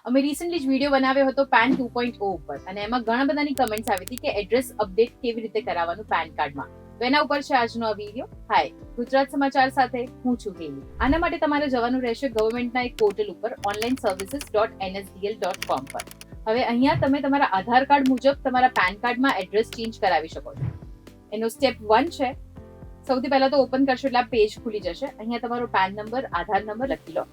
અમે રિસેન્ટલી જ વિડીયો બનાવ્યો હતો પેન 2.0 ઉપર અને એમાં ઘણા બધાની કમેન્ટ્સ આવી હતી કે એડ્રેસ અપડેટ કેવી રીતે કરાવવાનું પેન કાર્ડમાં. તો એના ઉપર છે આજનો આ વિડીયો. હાય, ગુજરાત સમાચાર સાથે હું છું હેલી. આના માટે તમારે જવાનું રહેશે ગવર્મેન્ટના એક પોર્ટલ ઉપર onlineservices.nsdl.com પર. હવે અહીંયા તમે તમારા આધાર કાર્ડ મુજબ તમારા પેન કાર્ડમાં એડ્રેસ ચેન્જ કરાવી શકો છો. એનો સ્ટેપ 1 છે. સૌથી પહેલા તો ઓપન કરશો એટલે આ પેજ ખુલી જશે. અહીંયા તમારો પેન નંબર, આધાર નંબર લખી લો.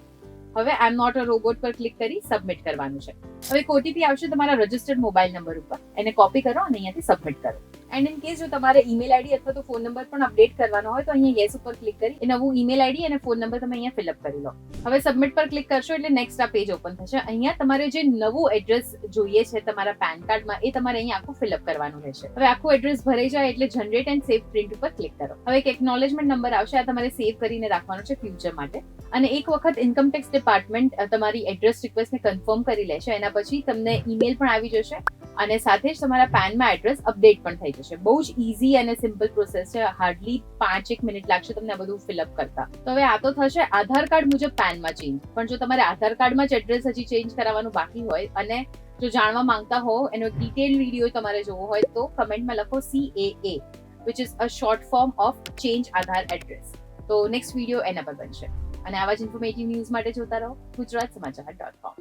હવે આઈ એમ નોટ અ રોબોટ પર ક્લિક કરી સબમિટ કરવાનું છે. હવે એક ઓટીપી આવશે તમારા રજિસ્ટર્ડ મોબાઈલ નંબર ઉપર. એને કોપી કરો અને અહીંયાથી સબમિટ કરો. એન્ડ ઇન કેસ જો તમારે ઈમેલ આઈડી અથવા તો ફોન નંબર પણ અપડેટ કરવાનો હોય તો અહીંયા યસ ઉપર ક્લિક કરી એ નવું ઈમેલ આઈડી અને ફોન નંબર તમે અહીંયા ફિલઅપ કરી લો. હવે સબમિટ પર ક્લિક કરશો એટલે નેક્સ્ટ આ પેજ ઓપન થશે. અહીંયા તમારે જે નવું એડ્રેસ જોઈએ છે તમારા પેન કાર્ડમાં એ તમારે અહીંયા આખું ફિલઅપ કરવાનું રહેશે. હવે આખું એડ્રેસ ભરાઈ જાય એટલે જનરેટ એન્ડ સેવ પ્રિન્ટ ઉપર ક્લિક કરો. હવે એક એકનોલેજમેન્ટ નંબર આવશે, આ તમારે સેવ કરીને રાખવાનો છે ફ્યુચર માટે. અને એક વખત ઇન્કમટેક્સ ડિપાર્ટમેન્ટ તમારી એડ્રેસ રિક્વેસ્ટને કન્ફર્મ કરી લેશે. એના પછી તમને ઈમેલ પણ આવી જશે અને સાથે જ તમારા પેનમાં એડ્રેસ અપડેટ પણ થઈ જશે. બહુ જ ઇઝી અને સિમ્પલ પ્રોસેસ છે. હાર્ડલી 5-1 મિનિટ લાગશે તમને આ બધું ફિલઅપ કરતા. તો હવે આ તો થશે આધાર કાર્ડ મુજબ પેનમાં ચેન્જ. પણ જો તમારે આધાર કાર્ડમાં જ એડ્રેસ હજી ચેન્જ કરાવવાનું બાકી હોય અને જો જાણવા માંગતા હો એનો ડિટેલ વિડીયો તમારે જોવો હોય તો કમેન્ટમાં લખો CAA, which is a short form of change Aadhaar address. તો નેક્સ્ટ વિડીયો એના પર બનશે. અને આવા જ ઇન્ફોર્મેટિવ ન્યૂઝ માટે જોતા રહો ગુજરાત સમાચાર .com.